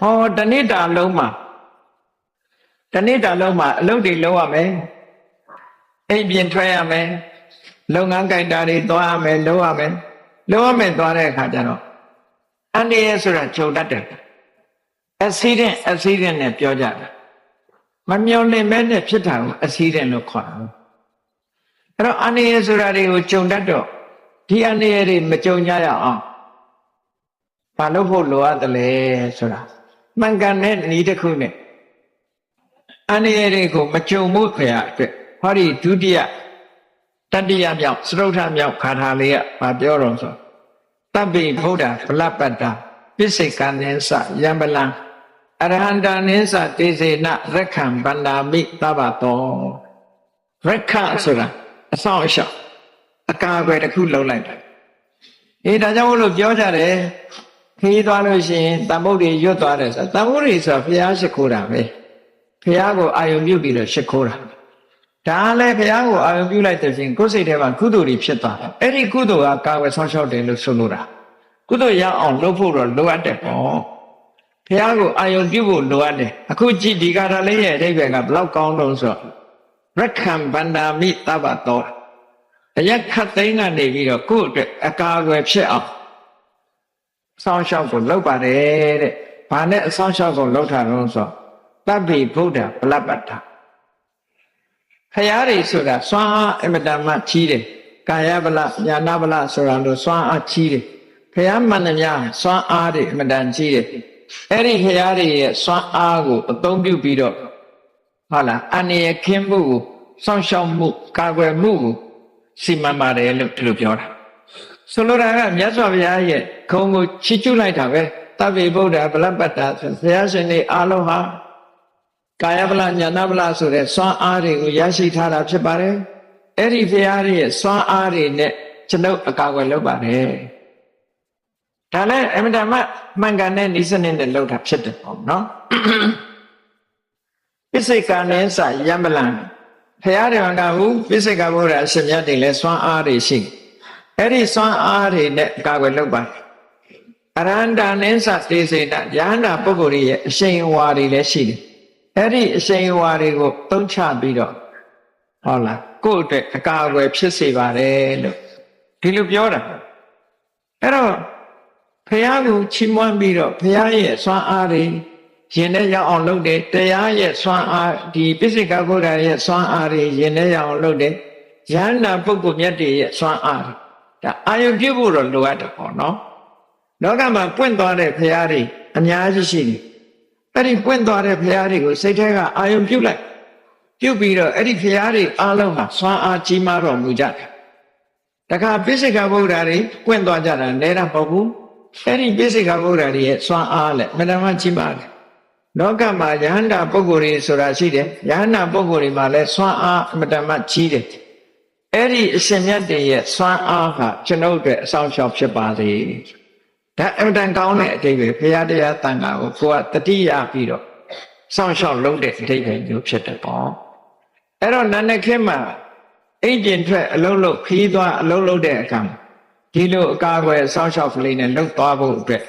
ဟောတနေ့တာလုံးမှာအလုပ်တွေလုပ်ရမယ်အိမ်ပြင်ထွက်ရမယ်လုပ်ငန်းကိုင်တာတွေသွားရမယ်လုပ်ရမယ်သွားတဲ့အခါကျတော့အန္တရာယ်ဆိုတာကြုံတတ်တယ်accident နဲ့ပြောကြတာမမျော်လင့်မဲနဲ့ဖြစ်တာကို accident လို့ခေါ်တာအဲ့တော့အန္တရာယ်ဆိုတာတွေကိုကြုံတတ်တော့ဒီအန္တရာယ်တွေမကြုံကြရအောင်ဘာလို့ဖို့လိုအပ်တယ်လဲဆိုတာမှန်ကန်တဲ့နည်းတစ်ခုနဲ့အန္တရာယ်တွေကိုမကြုံမှုခရအတွက်ဟောဒီဒုတိယတတိယမြောက်စတုထမြောက်ခါထာလေးကဘာပြောတော့ဆိုတပ္ပိဗုဒ္ဓဗလပတ္တပိစိကံနိသယံပလံအရဟန္တာနိသတေစေနရက္ခံဗန္ဒာမိသဗ္ဗတောရက္ခဆိုတာအဆောင်အရှောက်အကာအကွယ်တစ်ခုလုံးလိုက်တယ်ဒါကြောင့်မို့လို့ပြောကြတယ်ခရီးသွားလို့ရှိရင်တန်ဖို့တွေရွတ်သွားတယ်ဆိုတန်ဖို့တွေဆိုဘုရားရှိခိုးတာပဲဘုရားကိုအာယုံပြုပြီးတော့ရှိခိုးတာဒါလည်းဘုရားကိုအာယုံပြုလိုက်တဲ့ချင်းကိုယ်စိတ်ထဲမှာကုသိုလ်တွေဖြစ်သွားတယ်အဲ့ဒီကုသိုလ်ကကာဝယ်ဆောင်ရှောက်တယ်လို့ဆိုလိုတာကုသိုလ်ရအောင်လုပ်ဖို့တော့လိုအပ်တယ်ပေါ့ဘုရားကိုအာယုံပြုဖို့လိုအပ်တယ်အခုကြည့်ဒီကာထာလေးရဲ့အဓိပ္ပာယ်ကဘလောက်ကောင်းလို့ဆိုရက္ခံဗန္ဒာမိသဗ္ဗတောအရက်ခတ်သိမ်းကနေပြီးတော့ကိုယ့်အတွက်အကာအကွယ်ဖြစ်အောင်ဆောင်းလျှောက်ကိုလုပ်ပါတယ်တဲ့။ဘာနဲ့အဆောင်းလျှောက်ကိုလုပ်တာလဲဆိုတပ္ပိဗုဒ္ဓဗလပတ္ထခရားတွေဆိုတာစွမ်းအားအမတန်မှကြီးတယ်။ကာယဗလညာနာဗလဆိုတာလို့စွမ်းအားကြီးတယ်။ခရားမှန်သမျှစွမ်းအားတွေအမတန်ကြီးတယ်။အဲ့ဒီခရားတွေရဲ့စွမ်းအားကိုအသုံးပြုပြီးတော့ဟုတ်လားအန္တရာယ်ခင်းမှုကိုစောင့်ရှောက်မှုကာကွယ်မှုကိုစီမံပါတယ်လို့ဒီလိုပြောတာဆိုလိုတာကမြတ်စွာဘုရားရဲ့ခုံကိုချီးကျူးလိုက်တာပဲတပ္ပိဗုဒ္ဓဗလပတ္တဆိုဘုရားရှင်တွေအားလုံးဟာကာယဗလညာနာဗလဆိုတဲ့စွမ်းအားတွေကိုရရှိထားတာဖြစ်ပါတယ်အဲ့ဒီဘုရားရဲ့စွမ်းအားတွေနဲ့ကျွန်ုပ်အကာအကွယ်လုပ်ပါတယ်ဒါလည်းအမြဲတမ်းမှန်ကန်တဲ့ဤစနစ်နဲ့လုပ်တာဖြစ်တယ်ပေါ့နော်ပိစိကံနဲ့စယံပလံဘုရားတော်ကဟုပိစိကဗုဒ္ဓအရှင်မြတ်တွေလည်းစွမ်းအားတွေရှိအဲ့ဒီစွမ်းအားတွေနဲ့အကာအကွယ်လုပ်ပါတယ်အရဟန္တာနိသတေစေနယဟန္တာပုဂ္ဂိုလ်ရဲ့အရှိန်အဝါတွေလည်းရှိတယ်အဲ့ဒီအရှိန်အဝါတွေကိုသုံးချပြီးတော့ဟုတ်လားကိုယ့်အတွက်အကာအကွယ်ဖြစ်စေပါတယ်လို့ဒီလိုပြောတာအဲ့တော့ဘုရားကိုချီးမွမ်းပြီးတော့ဘုရားရဲ့စွမ်းအားတွေရင်ထဲရောက်အောင်လုပ်တယ်တရားရဲ့စွမ်းအားဒီပိစိကဗုဒ္ဓရဲ့စွမ်းအားတွေရင်ထဲရောက်အောင်လုပ်တယ်ယန္တာပုဂ္ဂိုလ်မြတ်တွေရဲ့စွမ်းအားဒါအာယုပြုဖို့တော့လိုအပ်တယ်ပေါ့နော်လောကမှာပွင့်သွားတဲ့ဘုရားတွေအများကြီးရှိတယ်အဲ့ဒီပွင့်သွားတဲ့ဘုရားတွေကိုစိတ်ထဲကအာယုပြုလိုက်ပြုပြီးတော့အဲ့ဒီဘုရားတွေအားလုံးဟာစွမ်းအားကြီးမားတော်မူကြတယ်တခါပိစိကဗုဒ္ဓတွေပွင့်သွားကြတာလဲတာမဟုတ်ဘူးအဲ့ဒီပိစိကဗုဒ္ဓတွေရဲ့စွမ်းအားလည်းမတမကြီးမားတယ်လောကမှာယဟန္တာပုဂ္ဂိုလ်တွေဆိုတာရှိတယ်ယဟန္တာပုဂ္ဂိုလ်တွေမှာလည်းစွမ်းအားအမတန်မှကြီးတယ်အဲ့ဒီအရှင်မြတ်တွေရဲ့စွမ်းအားဟာကျွန်ုပ်တို့အဆောင်ရှောက်ဖြစ်ပါစေဒါအမတန်ကောင်းတဲ့အတိတ်ပဲဘုရားတရားတန်ခါကိုကိုယ်ကတတိယပြီးတော့စောင့်ရှောက်လုပ်တဲ့အတိတ်ပဲမျိုးဖြစ်တယ်ပေါ့အဲ့တော့နန္ဒခေတ်မှာအိမ်ကျင်ထွက်အလုံးလုံးခီးသွားအလုံးလုံးတဲ့အခါဒီလိုအကာအကွယ်စောင့်ရှောက်ကလေးနဲ့လှုပ်သွားဖို့အတွက်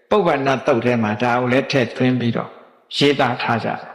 ပုဗ္ဗန္နတုတ်ထဲမှာဒါကိုလည်းထည့်သွင်းပြီးတော့ရေးသားထားကြတယ်